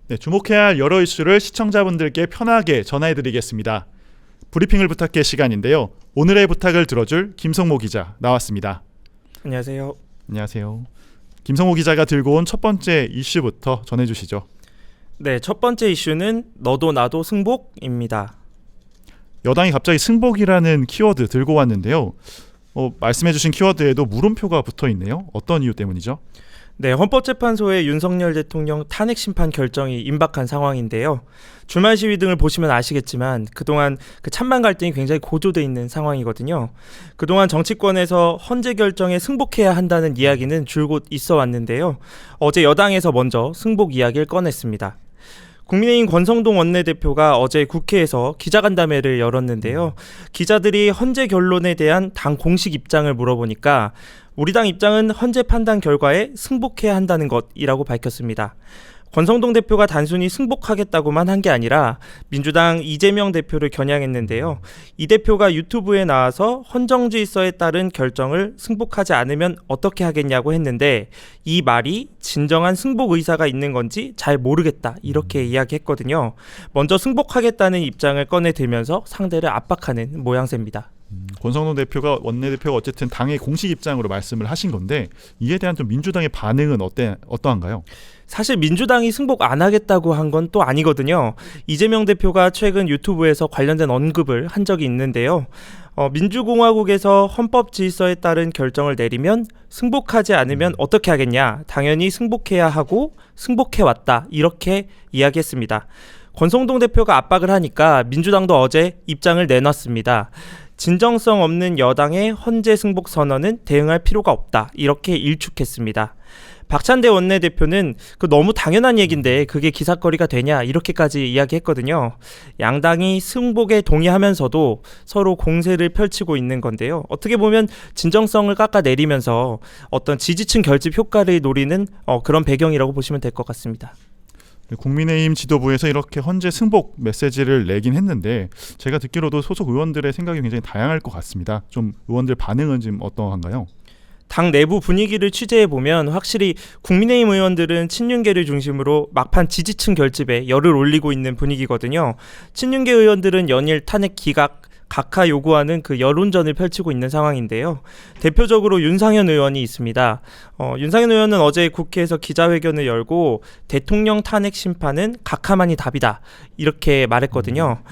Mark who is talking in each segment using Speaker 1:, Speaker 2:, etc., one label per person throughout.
Speaker 1: 네, 주목해야 할 여러 이슈를 시청자분들께 편하게 전해드리겠습니다. 브리핑을 부탁해 시간인데요. 오늘의 부탁을 들어줄 김성모 기자 나왔습니다.
Speaker 2: 안녕하세요.
Speaker 1: 안녕하세요. 김성모 기자가 들고 온 첫 번째 이슈부터 전해주시죠.
Speaker 2: 네, 첫 번째 이슈는 너도 나도 승복입니다.
Speaker 1: 여당이 갑자기 승복이라는 키워드 들고 왔는데요. 말씀해주신 키워드에도 물음표가 붙어있네요. 어떤 이유 때문이죠?
Speaker 2: 네, 헌법재판소의 윤석열 대통령 탄핵 심판 결정이 임박한 상황인데요. 주말 시위 등을 보시면 아시겠지만 그동안 그 찬반 갈등이 굉장히 고조돼 있는 상황이거든요. 그동안 정치권에서 헌재 결정에 승복해야 한다는 이야기는 줄곧 있어 왔는데요. 어제 여당에서 먼저 승복 이야기를 꺼냈습니다. 국민의힘 권성동 원내대표가 어제 국회에서 기자간담회를 열었는데요. 기자들이 헌재 결론에 대한 당 공식 입장을 물어보니까 우리 당 입장은 헌재 판단 결과에 승복해야 한다는 것이라고 밝혔습니다. 권성동 대표가 단순히 승복하겠다고만 한 게 아니라 민주당 이재명 대표를 겨냥했는데요. 이 대표가 유튜브에 나와서 헌정질서에 따른 결정을 승복하지 않으면 어떻게 하겠냐고 했는데 이 말이 진정한 승복 의사가 있는 건지 잘 모르겠다 이렇게 이야기했거든요. 먼저 승복하겠다는 입장을 꺼내들면서 상대를 압박하는 모양새입니다.
Speaker 1: 권성동 대표가 원내대표가 어쨌든 당의 공식 입장으로 말씀을 하신 건데 이에 대한 좀 민주당의 반응은 어떠한가요?
Speaker 2: 사실 민주당이 승복 안 하겠다고 한 건 또 아니거든요. 이재명 대표가 최근 유튜브에서 관련된 언급을 한 적이 있는데요. 민주공화국에서 헌법 질서에 따른 결정을 내리면 승복하지 않으면 어떻게 하겠냐? 당연히 승복해야 하고 승복해왔다. 이렇게 이야기했습니다. 권성동 대표가 압박을 하니까 민주당도 어제 입장을 내놨습니다. 진정성 없는 여당의 헌재 승복 선언은 대응할 필요가 없다. 이렇게 일축했습니다. 박찬대 원내대표는 너무 당연한 얘기인데 그게 기사거리가 되냐 이렇게까지 이야기했거든요. 양당이 승복에 동의하면서도 서로 공세를 펼치고 있는 건데요. 어떻게 보면 진정성을 깎아내리면서 어떤 지지층 결집 효과를 노리는 그런 배경이라고 보시면 될 것 같습니다.
Speaker 1: 국민의힘 지도부에서 이렇게 헌재 승복 메시지를 내긴 했는데 제가 듣기로도 소속 의원들의 생각이 굉장히 다양할 것 같습니다. 좀 의원들 반응은 지금 어떠한가요?
Speaker 2: 당 내부 분위기를 취재해보면 확실히 국민의힘 의원들은 친윤계를 중심으로 막판 지지층 결집에 열을 올리고 있는 분위기거든요. 친윤계 의원들은 연일 탄핵 기각, 각하 요구하는 그 여론전을 펼치고 있는 상황인데요. 대표적으로 윤상현 의원이 있습니다. 윤상현 의원은 어제 국회에서 기자회견을 열고 대통령 탄핵 심판은 각하만이 답이다 이렇게 말했거든요.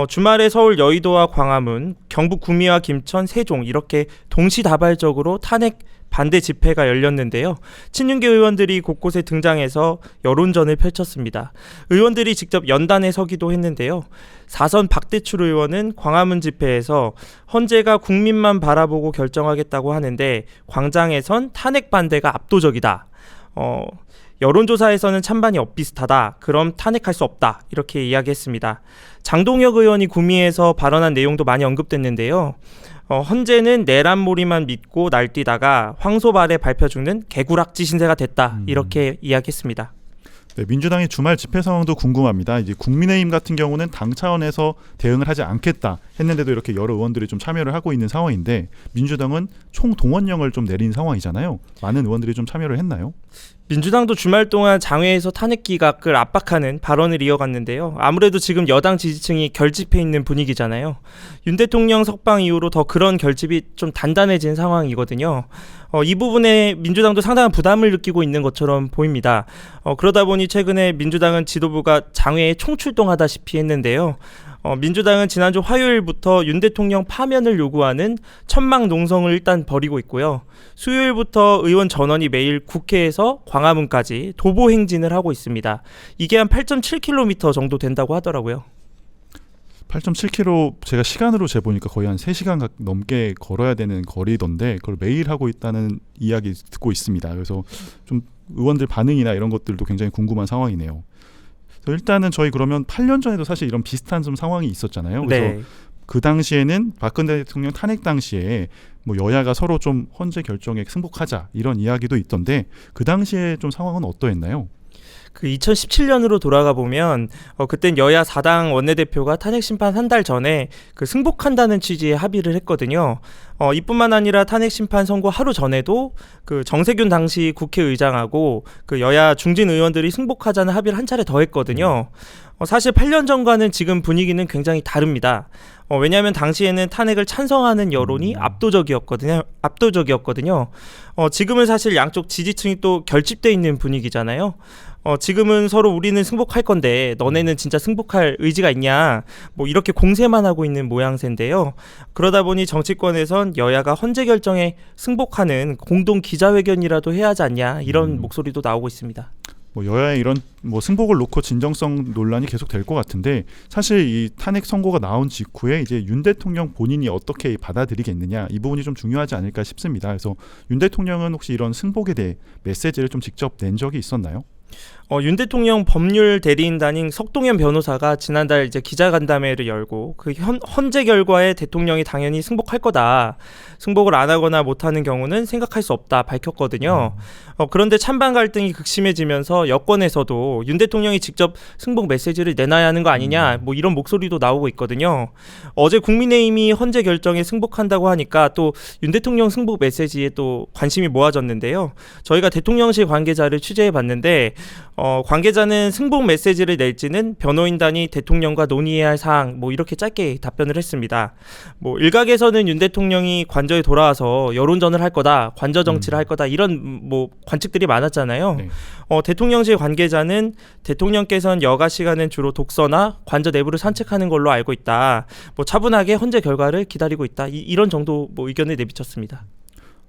Speaker 2: 주말에 서울 여의도와 광화문, 경북 구미와 김천, 세종 이렇게 동시다발적으로 탄핵 반대 집회가 열렸는데요. 친윤계 의원들이 곳곳에 등장해서 여론전을 펼쳤습니다. 의원들이 직접 연단에 서기도 했는데요. 4선 박대출 의원은 광화문 집회에서 헌재가 국민만 바라보고 결정하겠다고 하는데 광장에선 탄핵 반대가 압도적이다. 여론조사에서는 찬반이 엇비슷하다. 그럼 탄핵할 수 없다. 이렇게 이야기했습니다. 장동혁 의원이 구미에서 발언한 내용도 많이 언급됐는데요. 헌재는 내란몰이만 믿고 날뛰다가 황소발에 밟혀 죽는 개구락지 신세가 됐다. 이렇게 이야기했습니다.
Speaker 1: 네, 민주당의 주말 집회 상황도 궁금합니다. 이제 국민의힘 같은 경우는 당 차원에서 대응을 하지 않겠다 했는데도 이렇게 여러 의원들이 좀 참여를 하고 있는 상황인데 민주당은 총동원령을 좀 내린 상황이잖아요. 많은 의원들이 좀 참여를 했나요?
Speaker 2: 민주당도 주말 동안 장외에서 탄핵 기각을 압박하는 발언을 이어갔는데요. 아무래도 지금 여당 지지층이 결집해 있는 분위기잖아요. 윤 대통령 석방 이후로 더 그런 결집이 좀 단단해진 상황이거든요. 이 부분에 민주당도 상당한 부담을 느끼고 있는 것처럼 보입니다. 그러다 보니 최근에 민주당은 지도부가 장외에 총출동하다시피 했는데요. 민주당은 지난주 화요일부터 윤 대통령 파면을 요구하는 천막 농성을 일단 벌이고 있고요. 수요일부터 의원 전원이 매일 국회에서 광화문까지 도보 행진을 하고 있습니다. 이게 한 8.7km 정도 된다고 하더라고요.
Speaker 1: 8.7km 제가 시간으로 재보니까 거의 한 3시간 넘게 걸어야 되는 거리던데 그걸 매일 하고 있다는 이야기 듣고 있습니다. 그래서 좀 의원들 반응이나 이런 것들도 굉장히 궁금한 상황이네요. 일단은 저희 그러면 8년 전에도 사실 이런 비슷한 좀 상황이 있었잖아요. 그래서
Speaker 2: 네.
Speaker 1: 그 당시에는 박근혜 대통령 탄핵 당시에 뭐 여야가 서로 좀 헌재 결정에 승복하자 이런 이야기도 있던데 그 당시에 좀 상황은 어떠했나요?
Speaker 2: 그 2017년으로 돌아가 보면 그땐 여야 4당 원내대표가 탄핵 심판 한 달 전에 그 승복한다는 취지의 합의를 했거든요. 이뿐만 아니라 탄핵 심판 선고 하루 전에도 그 정세균 당시 국회의장하고 그 여야 중진 의원들이 승복하자는 합의를 한 차례 더 했거든요. 사실 8년 전과는 지금 분위기는 굉장히 다릅니다. 왜냐하면 당시에는 탄핵을 찬성하는 여론이 압도적이었거든요. 지금은 사실 양쪽 지지층이 또 결집돼 있는 분위기잖아요. 지금은 서로 우리는 승복할 건데 너네는 진짜 승복할 의지가 있냐, 뭐 이렇게 공세만 하고 있는 모양새인데요. 그러다 보니 정치권에선 여야가 헌재 결정에 승복하는 공동 기자회견이라도 해야 하지 않냐, 이런 목소리도 나오고 있습니다.
Speaker 1: 뭐 여야의 이런 뭐 승복을 놓고 진정성 논란이 계속 될 것 같은데, 사실 이 탄핵 선고가 나온 직후에 이제 윤 대통령 본인이 어떻게 받아들이겠느냐, 이 부분이 좀 중요하지 않을까 싶습니다. 그래서 윤 대통령은 혹시 이런 승복에 대해 메시지를 좀 직접 낸 적이 있었나요?
Speaker 2: 윤 대통령 법률 대리인단인 석동현 변호사가 지난달 이제 기자간담회를 열고 그 헌재 결과에 대통령이 당연히 승복할 거다, 승복을 안 하거나 못하는 경우는 생각할 수 없다 밝혔거든요. 그런데 찬반 갈등이 극심해지면서 여권에서도 윤 대통령이 직접 승복 메시지를 내놔야 하는 거 아니냐, 뭐 이런 목소리도 나오고 있거든요. 어제 국민의힘이 헌재 결정에 승복한다고 하니까 또 윤 대통령 승복 메시지에 또 관심이 모아졌는데요. 저희가 대통령실 관계자를 취재해 봤는데 관계자는 승복 메시지를 낼지는 변호인단이 대통령과 논의해야 할 사항, 뭐 이렇게 짧게 답변을 했습니다. 뭐 일각에서는 윤 대통령이 관저에 돌아와서 여론전을 할 거다, 관저 정치를 할 거다, 이런 뭐 관측들이 많았잖아요.
Speaker 1: 네.
Speaker 2: 대통령실 관계자는 대통령께서는 여가 시간은 주로 독서나 관저 내부를 산책하는 걸로 알고 있다, 뭐 차분하게 헌재 결과를 기다리고 있다, 이런 정도 뭐 의견을 내비쳤습니다.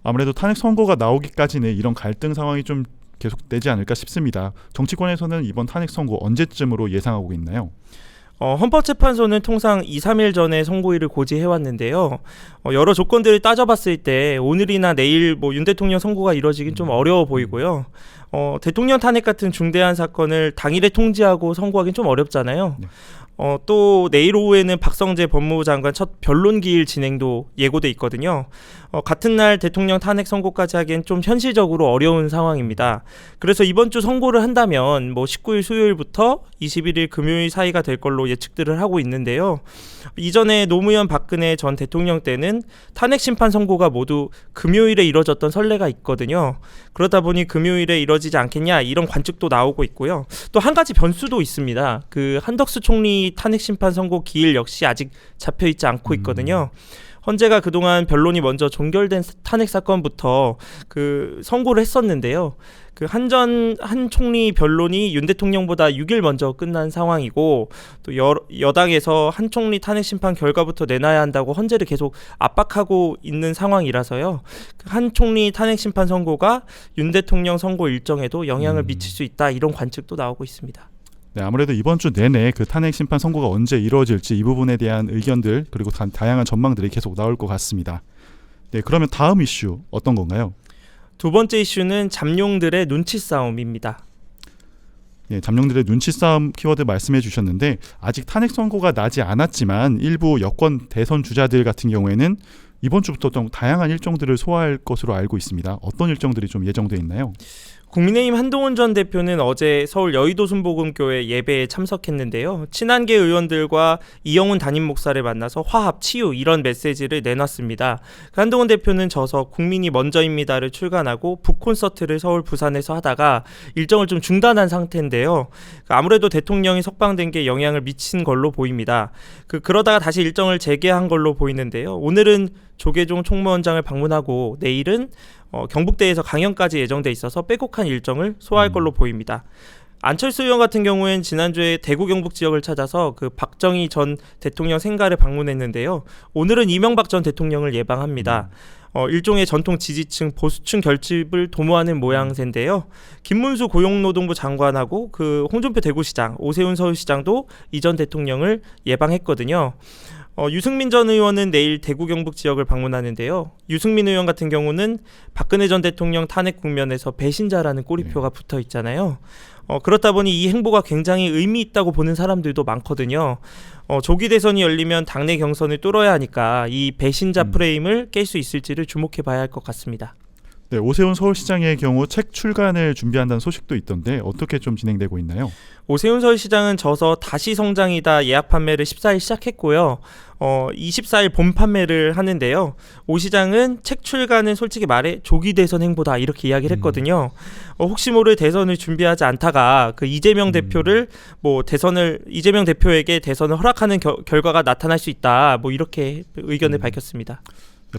Speaker 1: 아무래도 탄핵 선고가 나오기까지는 이런 갈등 상황이 좀 계속되지 않을까 싶습니다. 정치권에서는 이번 탄핵 선고 언제쯤으로 예상하고 있나요?
Speaker 2: 헌법재판소는 통상 2, 3일 전에 선고일을 고지해왔는데요. 여러 조건들을 따져봤을 때 오늘이나 내일 뭐 윤 대통령 선고가 이뤄지긴 좀 어려워 보이고요. 대통령 탄핵 같은 중대한 사건을 당일에 통지하고 선고하기는 좀 어렵잖아요.
Speaker 1: 네.
Speaker 2: 또 내일 오후에는 박성재 법무부 장관 첫 변론 기일 진행도 예고돼 있거든요. 같은 날 대통령 탄핵 선고까지 하기엔 좀 현실적으로 어려운 상황입니다. 그래서 이번 주 선고를 한다면 뭐 19일 수요일부터 21일 금요일 사이가 될 걸로 예측들을 하고 있는데요. 이전에 노무현 박근혜 전 대통령 때는 탄핵 심판 선고가 모두 금요일에 이뤄졌던 선례가 있거든요. 그러다 보니 금요일에 이뤄지지 않겠냐, 이런 관측도 나오고 있고요. 또 한 가지 변수도 있습니다. 그 한덕수 총리 탄핵 심판 선고 기일 역시 아직 잡혀 있지 않고 있거든요. 헌재가 그동안 변론이 먼저 종결된 탄핵 사건부터 그 선고를 했었는데요. 그 한 총리 변론이 윤 대통령보다 6일 먼저 끝난 상황이고, 또 여당에서 한 총리 탄핵 심판 결과부터 내놔야 한다고 헌재를 계속 압박하고 있는 상황이라서요. 한 총리 탄핵 심판 선고가 윤 대통령 선고 일정에도 영향을 미칠 수 있다, 이런 관측도 나오고 있습니다.
Speaker 1: 네, 아무래도 이번 주 내내 그 탄핵 심판 선고가 언제 이루어질지 이 부분에 대한 의견들, 그리고 다양한 전망들이 계속 나올 것 같습니다. 네, 그러면 다음 이슈 어떤 건가요?
Speaker 2: 두 번째 이슈는 잠룡들의 눈치 싸움입니다.
Speaker 1: 네, 잠룡들의 눈치 싸움 키워드 말씀해 주셨는데, 아직 탄핵 선고가 나지 않았지만 일부 여권 대선 주자들 같은 경우에는 이번 주부터 좀 다양한 일정들을 소화할 것으로 알고 있습니다. 어떤 일정들이 좀 예정돼 있나요?
Speaker 2: 국민의힘 한동훈 전 대표는 어제 서울 여의도 순복음교회 예배에 참석했는데요. 친한계 의원들과 이영훈 담임 목사를 만나서 화합, 치유, 이런 메시지를 내놨습니다. 한동훈 대표는 저서 국민이 먼저입니다를 출간하고 북콘서트를 서울, 부산에서 하다가 일정을 좀 중단한 상태인데요. 아무래도 대통령이 석방된 게 영향을 미친 걸로 보입니다. 그러다가 다시 일정을 재개한 걸로 보이는데요. 오늘은 조계종 총무원장을 방문하고 내일은 경북대에서 강연까지 예정돼 있어서 빼곡한 일정을 소화할 걸로 보입니다. 안철수 의원 같은 경우엔 지난주에 대구 경북 지역을 찾아서 그 박정희 전 대통령 생가를 방문했는데요. 오늘은 이명박 전 대통령을 예방합니다. 일종의 전통 지지층, 보수층 결집을 도모하는 모양새인데요. 김문수 고용노동부 장관하고 그 홍준표 대구시장, 오세훈 서울시장도 이 전 대통령을 예방했거든요. 유승민 전 의원은 내일 대구 경북 지역을 방문하는데요. 유승민 의원 같은 경우는 박근혜 전 대통령 탄핵 국면에서 배신자라는 꼬리표가 붙어 있잖아요. 그렇다 보니 이 행보가 굉장히 의미 있다고 보는 사람들도 많거든요. 조기 대선이 열리면 당내 경선을 뚫어야 하니까 이 배신자 프레임을 깰 수 있을지를 주목해 봐야 할 것 같습니다.
Speaker 1: 네, 오세훈 서울시장의 경우 책 출간을 준비한다는 소식도 있던데 어떻게 좀 진행되고 있나요?
Speaker 2: 오세훈 서울시장은 져서 다시 성장이다 예약 판매를 14일 시작했고요. 24일 본 판매를 하는데요. 오 시장은 책 출간은 솔직히 말해 조기 대선 행보다 이렇게 이야기를 했거든요. 혹시 모를 대선을 준비하지 않다가 그 이재명 대표를 이재명 대표에게 대선을 허락하는 결과가 나타날 수 있다. 이렇게 의견을 밝혔습니다.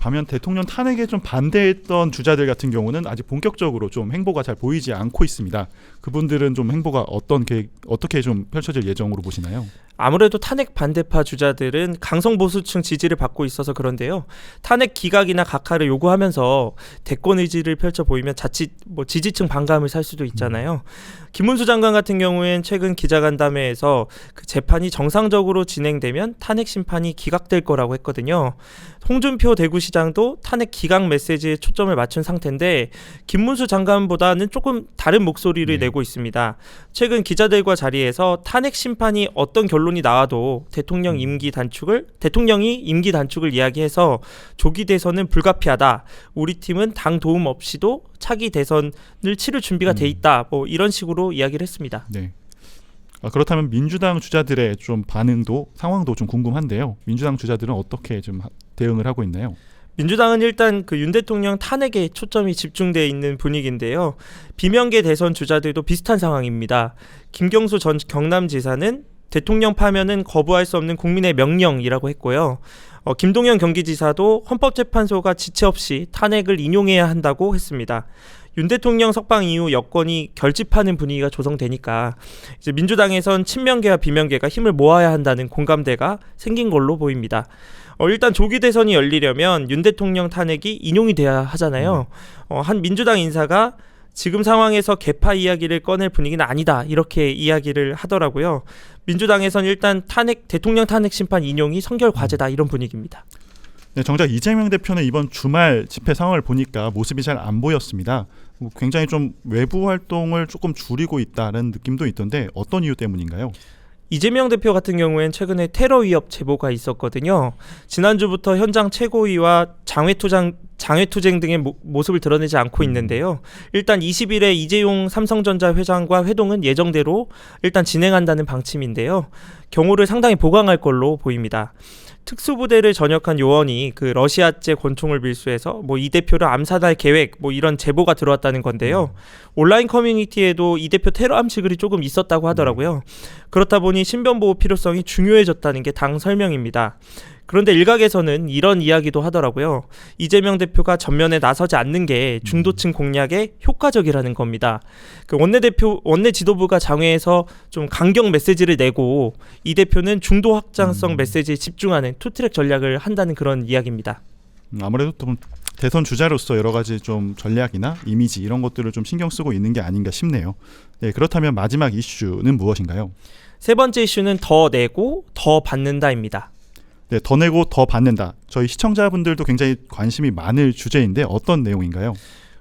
Speaker 1: 반면 대통령 탄핵에 좀 반대했던 주자들 같은 경우는 아직 본격적으로 좀 행보가 잘 보이지 않고 있습니다. 그분들은 좀 행보가 어떻게 좀 펼쳐질 예정으로 보시나요?
Speaker 2: 아무래도 탄핵 반대파 주자들은 강성 보수층 지지를 받고 있어서 그런데요. 탄핵 기각이나 각하를 요구하면서 대권 의지를 펼쳐 보이면 자칫 지지층 반감을 살 수도 있잖아요. 김문수 장관 같은 경우엔 최근 기자간담회에서 그 재판이 정상적으로 진행되면 탄핵 심판이 기각될 거라고 했거든요. 홍준표 대구시장도 탄핵 기각 메시지에 초점을 맞춘 상태인데 김문수 장관보다는 조금 다른 목소리를 내고 있습니다. 최근 기자들과 자리에서 탄핵 심판이 어떤 결론이 나와도 대통령이 임기 단축을 이야기해서 조기 대선은 불가피하다. 우리 팀은 당 도움 없이도 차기 대선을 치를 준비가 돼 있다. 이런 식으로 이야기를 했습니다.
Speaker 1: 네. 그렇다면 민주당 주자들의 좀 상황도 좀 궁금한데요. 민주당 주자들은 어떻게 좀 대응을 하고 있나요?
Speaker 2: 민주당은 일단 그 윤 대통령 탄핵에 초점이 집중되어 있는 분위기인데요. 비명계 대선 주자들도 비슷한 상황입니다. 김경수 전 경남지사는 대통령 파면은 거부할 수 없는 국민의 명령이라고 했고요. 김동연 경기지사도 헌법재판소가 지체 없이 탄핵을 인용해야 한다고 했습니다. 윤 대통령 석방 이후 여권이 결집하는 분위기가 조성되니까 이제 민주당에선 친명계와 비명계가 힘을 모아야 한다는 공감대가 생긴 걸로 보입니다. 일단 조기 대선이 열리려면 윤 대통령 탄핵이 인용이 돼야 하잖아요. 한 민주당 인사가 지금 상황에서 개파 이야기를 꺼낼 분위기는 아니다 이렇게 이야기를 하더라고요. 민주당에선 일단 대통령 탄핵 심판 인용이 선결 과제다 이런 분위기입니다.
Speaker 1: 네, 정작 이재명 대표는 이번 주말 집회 상황을 보니까 모습이 잘 안 보였습니다. 굉장히 좀 외부 활동을 조금 줄이고 있다는 느낌도 있던데 어떤 이유 때문인가요?
Speaker 2: 이재명 대표 같은 경우엔 최근에 테러 위협 제보가 있었거든요. 지난주부터 현장 최고위와 장외투쟁 등의 모습을 드러내지 않고 있는데요. 일단 20일에 이재용 삼성전자 회장과 회동은 예정대로 일단 진행한다는 방침인데요. 경호를 상당히 보강할 걸로 보입니다. 특수부대를 전역한 요원이 그 러시아제 권총을 밀수해서 이 대표를 암살할 계획 이런 제보가 들어왔다는 건데요. 온라인 커뮤니티에도 이 대표 테러 암시 글이 조금 있었다고 하더라고요. 그렇다 보니 신변 보호 필요성이 중요해졌다는 게 당 설명입니다. 그런데 일각에서는 이런 이야기도 하더라고요. 이재명 대표가 전면에 나서지 않는 게 중도층 공략에 효과적이라는 겁니다. 그 원내 지도부가 장외에서 좀 강경 메시지를 내고 이 대표는 중도 확장성 메시지에 집중하는 투트랙 전략을 한다는 그런 이야기입니다.
Speaker 1: 아무래도 좀 대선 주자로서 여러 가지 좀 전략이나 이미지 이런 것들을 좀 신경 쓰고 있는 게 아닌가 싶네요. 네, 그렇다면 마지막 이슈는 무엇인가요?
Speaker 2: 세 번째 이슈는 더 내고 더 받는다입니다.
Speaker 1: 네, 더 내고 더 받는다. 저희 시청자분들도 굉장히 관심이 많을 주제인데 어떤 내용인가요?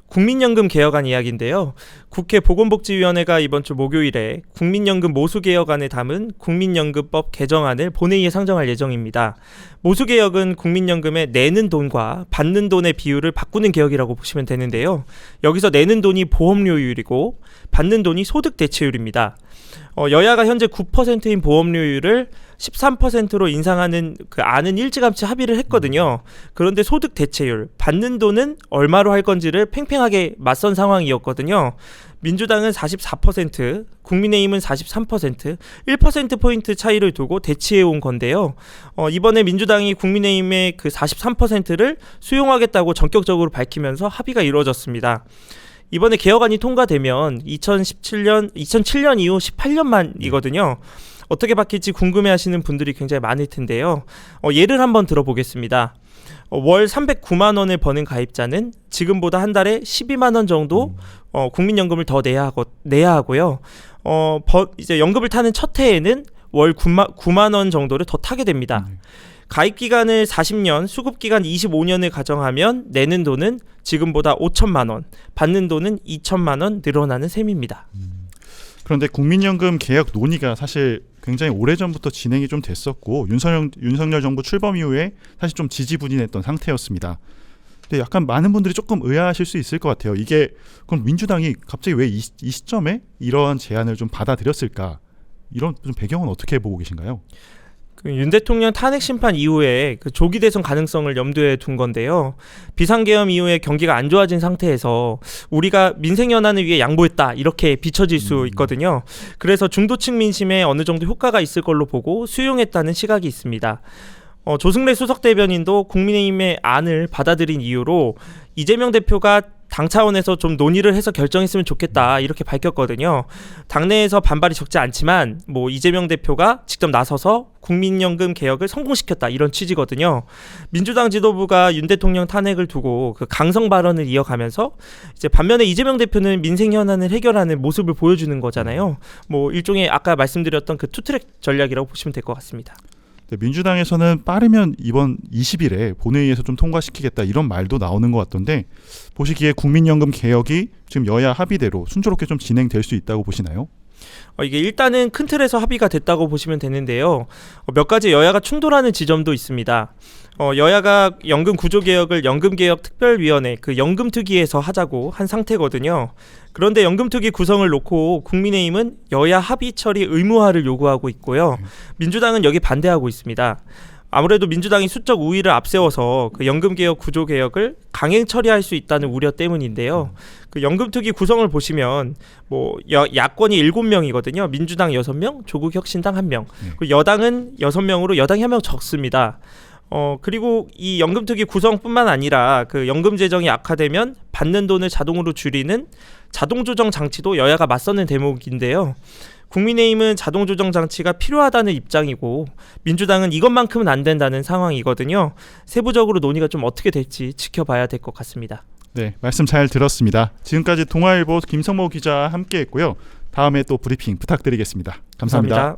Speaker 2: 국민연금 개혁안 이야기인데요. 국회 보건복지위원회가 이번 주 목요일에 국민연금 모수개혁안을 담은 국민연금법 개정안을 본회의에 상정할 예정입니다. 모수개혁은 국민연금에 내는 돈과 받는 돈의 비율을 바꾸는 개혁이라고 보시면 되는데요. 여기서 내는 돈이 보험료율이고 받는 돈이 소득 대체율입니다. 여야가 현재 9%인 보험료율을 13%로 인상하는 그 안은 일찌감치 합의를 했거든요. 그런데 소득 대체율, 받는 돈은 얼마로 할 건지를 팽팽하게 맞선 상황이었거든요. 민주당은 44%, 국민의힘은 43%, 1%포인트 차이를 두고 대치해온 건데요. 이번에 민주당이 국민의힘의 그 43%를 수용하겠다고 전격적으로 밝히면서 합의가 이루어졌습니다. 이번에 개혁안이 통과되면 2007년 이후 18년 만이거든요. 어떻게 바뀔지 궁금해하시는 분들이 굉장히 많을 텐데요. 예를 한번 들어보겠습니다. 월 309만 원을 버는 가입자는 지금보다 한 달에 12만 원 정도 국민연금을 더 내야 하고요. 이제 연금을 타는 첫 해에는 월 9만 원 정도를 더 타게 됩니다. 가입 기간을 40년, 수급 기간 25년을 가정하면 내는 돈은 지금보다 5천만 원, 받는 돈은 2천만 원 늘어나는 셈입니다.
Speaker 1: 그런데 국민연금 개혁 논의가 사실 굉장히 오래전부터 진행이 좀 됐었고 윤석열 정부 출범 이후에 사실 좀 지지부진했던 상태였습니다. 근데 약간 많은 분들이 조금 의아하실 수 있을 것 같아요. 이게 그럼 민주당이 갑자기 왜 이 시점에 이런 제안을 좀 받아들였을까? 이런 좀 배경은 어떻게 보고 계신가요?
Speaker 2: 윤 대통령 탄핵 심판 이후에 그 조기 대선 가능성을 염두에 둔 건데요. 비상계엄 이후에 경기가 안 좋아진 상태에서 우리가 민생 현안을 위해 양보했다 이렇게 비춰질 수 있거든요. 그래서 중도층 민심에 어느 정도 효과가 있을 걸로 보고 수용했다는 시각이 있습니다. 조승래 수석 대변인도 국민의힘의 안을 받아들인 이유로 이재명 대표가 당 차원에서 좀 논의를 해서 결정했으면 좋겠다 이렇게 밝혔거든요. 당내에서 반발이 적지 않지만 뭐 이재명 대표가 직접 나서서 국민연금 개혁을 성공시켰다 이런 취지거든요. 민주당 지도부가 윤 대통령 탄핵을 두고 그 강성 발언을 이어가면서 이제 반면에 이재명 대표는 민생 현안을 해결하는 모습을 보여주는 거잖아요. 뭐 일종의 아까 말씀드렸던 그 투트랙 전략이라고 보시면 될 것 같습니다.
Speaker 1: 민주당에서는 빠르면 이번 20일에 본회의에서 좀 통과시키겠다 이런 말도 나오는 것 같던데 보시기에 국민연금 개혁이 지금 여야 합의대로 순조롭게 좀 진행될 수 있다고 보시나요?
Speaker 2: 이게 일단은 큰 틀에서 합의가 됐다고 보시면 되는데요. 몇 가지 여야가 충돌하는 지점도 있습니다. 여야가 연금 구조 개혁을 연금개혁 특별위원회 그 연금특위에서 하자고 한 상태거든요. 그런데 연금특위 구성을 놓고 국민의힘은 여야 합의 처리 의무화를 요구하고 있고요. 민주당은 여기 반대하고 있습니다. 아무래도 민주당이 수적 우위를 앞세워서 그 연금개혁 구조개혁을 강행 처리할 수 있다는 우려 때문인데요. 그 연금특위 구성을 보시면 뭐 야권이 7명이거든요. 민주당 6명, 조국혁신당 1명. 그리고 여당은 6명으로 여당이 1명 적습니다. 그리고 이 연금특위 구성뿐만 아니라 그 연금 재정이 악화되면 받는 돈을 자동으로 줄이는 자동조정 장치도 여야가 맞서는 대목인데요. 국민의힘은 자동조정 장치가 필요하다는 입장이고 민주당은 이것만큼은 안 된다는 상황이거든요. 세부적으로 논의가 좀 어떻게 될지 지켜봐야 될 것 같습니다.
Speaker 1: 네, 말씀 잘 들었습니다. 지금까지 동아일보 김성모 기자와 함께했고요. 다음에 또 브리핑 부탁드리겠습니다. 감사합니다.